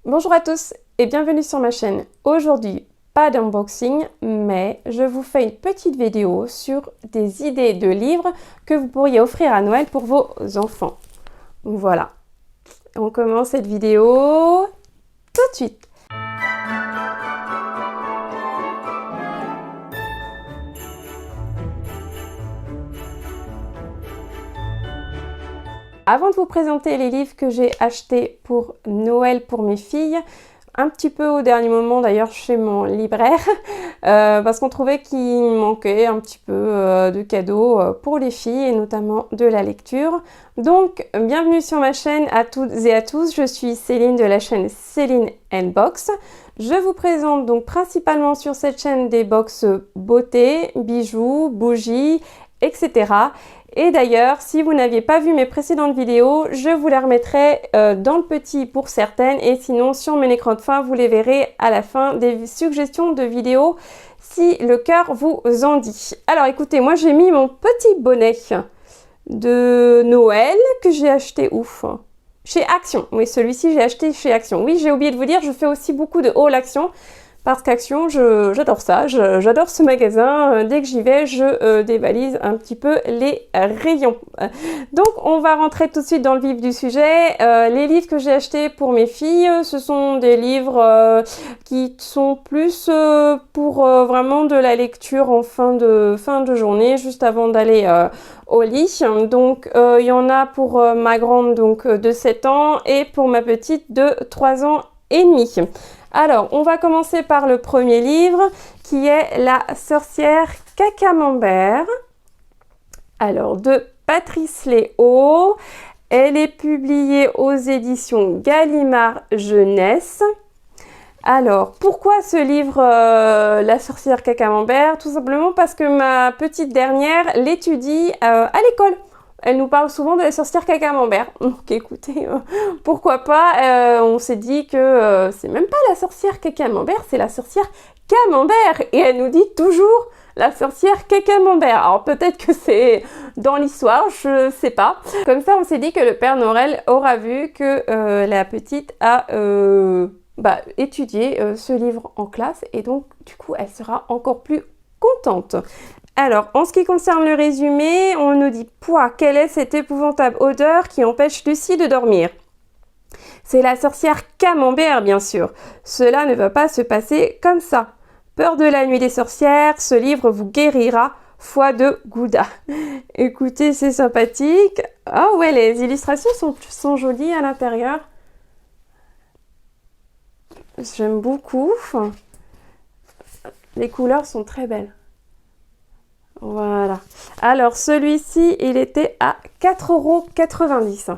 Bonjour à tous et bienvenue sur ma chaîne. Aujourd'hui, pas d'unboxing, mais je vous fais une petite vidéo sur des idées de livres que vous pourriez offrir à Noël pour vos enfants. Voilà, on commence cette vidéo tout de suite. Avant de vous présenter les livres que j'ai achetés pour Noël pour mes filles, un petit peu au dernier moment d'ailleurs chez mon libraire, parce qu'on trouvait qu'il manquait un petit peu de cadeaux pour les filles et notamment de la lecture. Donc bienvenue sur ma chaîne à toutes et à tous, je suis Céline de la chaîne Céline Box. Je vous présente donc principalement sur cette chaîne des box beauté, bijoux, bougies, etc. Et d'ailleurs, si vous n'aviez pas vu mes précédentes vidéos, je vous les remettrai dans le petit pour certaines et sinon sur mon écran de fin, vous les verrez à la fin des suggestions de vidéos si le cœur vous en dit. Alors écoutez, moi j'ai mis mon petit bonnet de Noël que j'ai acheté chez Action. Oui, celui-ci j'ai acheté chez Action. Oui, j'ai oublié de vous dire, je fais aussi beaucoup de haul Action. Parce qu'Action, j'adore ça, j'adore ce magasin. Dès que j'y vais, je dévalise un petit peu les rayons. Donc, on va rentrer tout de suite dans le vif du sujet. Les livres que j'ai achetés pour mes filles, ce sont des livres qui sont plus pour vraiment de la lecture en fin de journée, juste avant d'aller au lit. Donc, il y en a pour ma grande donc, de 7 ans et pour ma petite de 3 ans et demi. Alors, on va commencer par le premier livre qui est La sorcière Cacamembert. Alors, de Patrice Léaud. Elle est publiée aux éditions Gallimard Jeunesse. Alors, pourquoi ce livre, La sorcière Cacamembert? Tout simplement parce que ma petite dernière l'étudie à l'école. Elle nous parle souvent de la sorcière Cacamembert. Donc écoutez, pourquoi pas, on s'est dit que c'est même pas la sorcière Cacamembert, c'est la sorcière Camembert. Et elle nous dit toujours la sorcière Cacamembert. Alors peut-être que c'est dans l'histoire, je sais pas. Comme ça, on s'est dit que le Père Noël aura vu que la petite a étudié ce livre en classe. Et donc, du coup, elle sera encore plus contente. Alors, en ce qui concerne le résumé, on nous dit « Pouah, quelle est cette épouvantable odeur qui empêche Lucie de dormir ?» C'est la sorcière Camembert, bien sûr. Cela ne va pas se passer comme ça. Peur de la nuit des sorcières, ce livre vous guérira, foi de Gouda. Écoutez, c'est sympathique. Ah ouais, les illustrations sont jolies à l'intérieur. J'aime beaucoup. Les couleurs sont très belles. Voilà. Alors, celui-ci, il était à 4,90 €.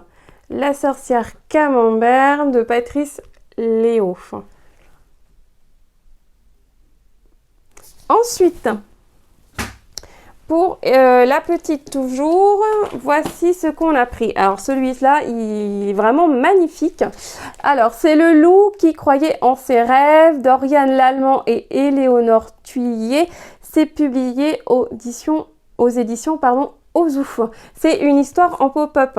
La sorcière Camembert de Patrice Léaud. Ensuite, pour la petite toujours, voici ce qu'on a pris. Alors, celui-là, il est vraiment magnifique. Alors, c'est Le loup qui croyait en ses rêves d'Oriane Lallemand et Éléonore Thuillier. C'est publié aux éditions Ozouf. C'est une histoire en pop-up.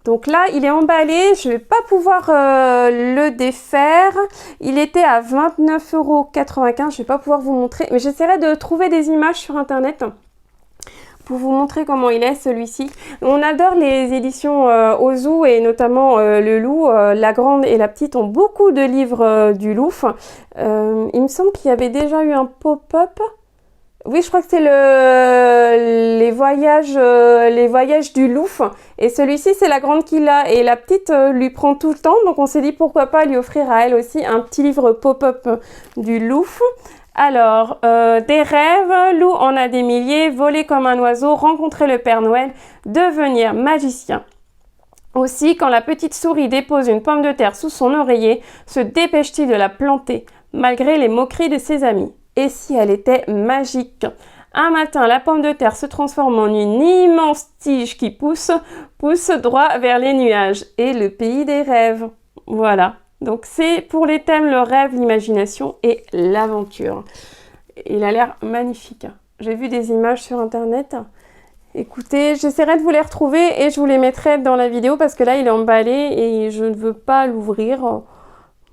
Donc là, il est emballé. Je ne vais pas pouvoir le défaire. Il était à 29,95 €. Je ne vais pas pouvoir vous montrer. Mais j'essaierai de trouver des images sur Internet pour vous montrer comment il est celui-ci. On adore les éditions Ozu et notamment Le Loup. La grande et la petite ont beaucoup de livres du Louf. Il me semble qu'il y avait déjà eu un pop-up. Oui, je crois que c'est les voyages du Louf. Et celui-ci, c'est la grande qui l'a. Et la petite lui prend tout le temps. Donc, on s'est dit pourquoi pas lui offrir à elle aussi un petit livre pop-up du Louf. Alors, des rêves, Lou en a des milliers, voler comme un oiseau, rencontrer le Père Noël, devenir magicien. Aussi, quand la petite souris dépose une pomme de terre sous son oreiller, se dépêche-t-il de la planter, malgré les moqueries de ses amis. Et si elle était magique? Un matin, la pomme de terre se transforme en une immense tige qui pousse droit vers les nuages et le pays des rêves. Voilà. Donc c'est pour les thèmes le rêve, l'imagination et l'aventure. Il a l'air magnifique. J'ai vu des images sur Internet. Écoutez, j'essaierai de vous les retrouver et je vous les mettrai dans la vidéo parce que là, il est emballé et je ne veux pas l'ouvrir.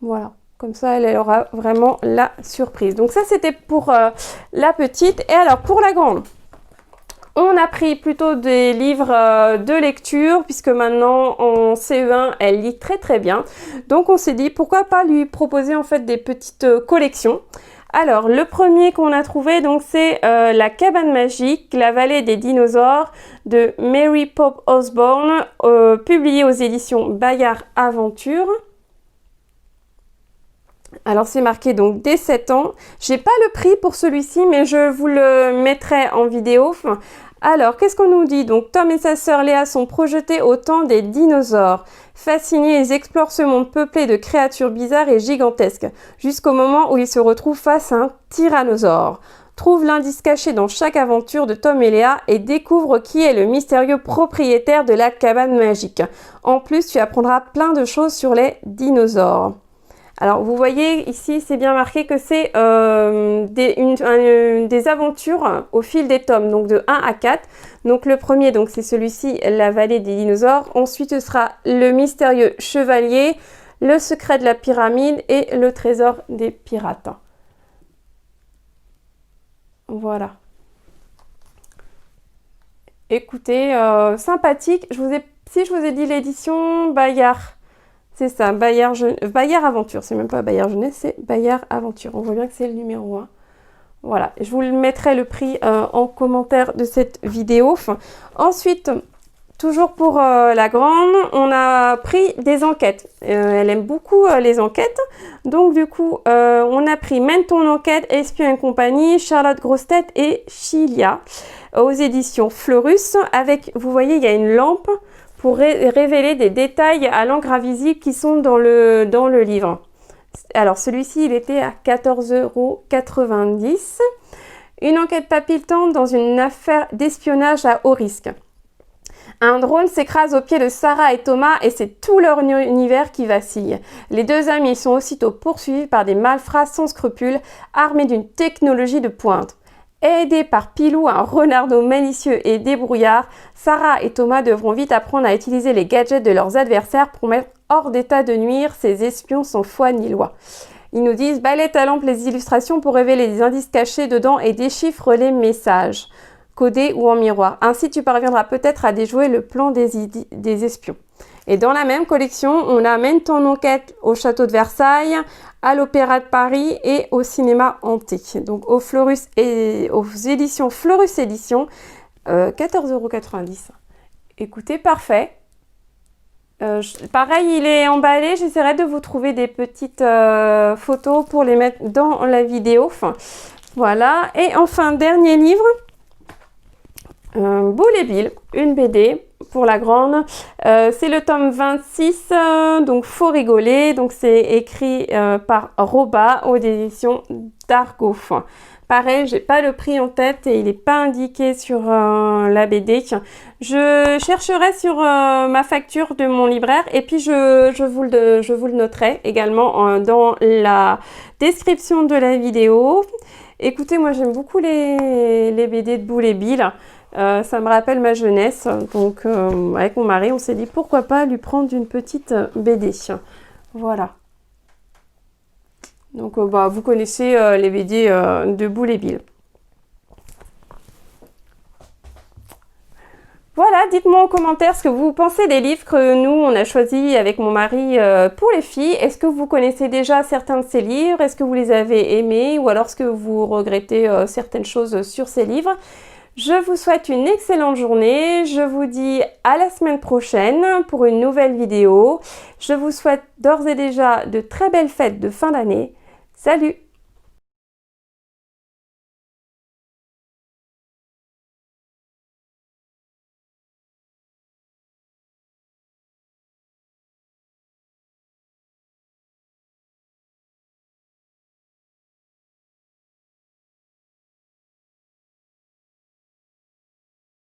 Voilà, comme ça elle aura vraiment la surprise. Donc ça c'était pour la petite. Et alors pour la grande, on a pris plutôt des livres de lecture puisque maintenant en CE1 elle lit très très bien. Donc on s'est dit pourquoi pas lui proposer en fait des petites collections. Alors le premier qu'on a trouvé donc c'est La cabane magique, la vallée des dinosaures de Mary Pope Osborne, publié aux éditions Bayard Aventure. Alors c'est marqué donc dès 7 ans. J'ai pas le prix pour celui-ci mais je vous le mettrai en vidéo. Alors qu'est-ce qu'on nous dit? Donc Tom et sa sœur Léa sont projetés au temps des dinosaures. Fascinés, ils explorent ce monde peuplé de créatures bizarres et gigantesques, jusqu'au moment où ils se retrouvent face à un tyrannosaure. Trouve l'indice caché dans chaque aventure de Tom et Léa et découvre qui est le mystérieux propriétaire de la cabane magique. En plus, tu apprendras plein de choses sur les dinosaures. Alors, vous voyez ici, c'est bien marqué que c'est des aventures au fil des tomes, donc de 1 à 4. Donc, le premier, donc c'est celui-ci, La vallée des dinosaures. Ensuite, ce sera Le mystérieux chevalier, Le secret de la pyramide et Le trésor des pirates. Voilà. Écoutez, sympathique. Si je vous ai dit l'édition Bayard. C'est ça, Bayard Aventure. C'est même pas Bayard Jeunesse, c'est Bayard Aventure. On voit bien que c'est le numéro 1. Voilà, je vous mettrai le prix en commentaire de cette vidéo. Ensuite, toujours pour la grande, on a pris des enquêtes. Elle aime beaucoup les enquêtes. Donc du coup, on a pris Mène ton enquête, Espion et compagnie, Charlotte Grossetête et Chilia aux éditions Fleurus. Avec, vous voyez, il y a une lampe pour révéler des détails à l'encre invisible qui sont dans le livre. Alors celui-ci, il était à 14,90 €. Une enquête palpitante dans une affaire d'espionnage à haut risque. Un drone s'écrase aux pieds de Sarah et Thomas et c'est tout leur univers qui vacille. Les deux amis sont aussitôt poursuivis par des malfrats sans scrupules, armés d'une technologie de pointe. Aidés par Pilou, un renardeau malicieux et débrouillard, Sarah et Thomas devront vite apprendre à utiliser les gadgets de leurs adversaires pour mettre hors d'état de nuire ces espions sans foi ni loi. Ils nous disent « Balai ta lampe les illustrations pour révéler des indices cachés dedans et déchiffre les messages, codés ou en miroir. Ainsi, tu parviendras peut-être à déjouer le plan des espions. » Et dans la même collection, on amène ton enquête au château de Versailles, à l'Opéra de Paris et au cinéma hanté. Donc aux éditions Fleurus Éditions, 14,90 €. Écoutez, parfait. Pareil, il est emballé. J'essaierai de vous trouver des petites photos pour les mettre dans la vidéo. Voilà. Et enfin, dernier livre. Boule et Bill, une BD pour la grande. C'est le tome 26, donc faut rigoler. Donc c'est écrit par Roba aux éditions d'Argo. Pareil, j'ai pas le prix en tête et il n'est pas indiqué sur la BD. Je chercherai sur ma facture de mon libraire et puis je vous le noterai également dans la description de la vidéo. Écoutez, moi j'aime beaucoup les BD de Boule et Bill. Ça me rappelle ma jeunesse, donc avec mon mari, on s'est dit pourquoi pas lui prendre une petite BD. Voilà. Donc vous connaissez les BD de Boule et Bill. Voilà, dites-moi en commentaire ce que vous pensez des livres que nous, on a choisis avec mon mari pour les filles. Est-ce que vous connaissez déjà certains de ces livres? Est-ce que vous les avez aimés? Ou alors est-ce que vous regrettez certaines choses sur ces livres? Je vous souhaite une excellente journée. Je vous dis à la semaine prochaine pour une nouvelle vidéo. Je vous souhaite d'ores et déjà de très belles fêtes de fin d'année. Salut!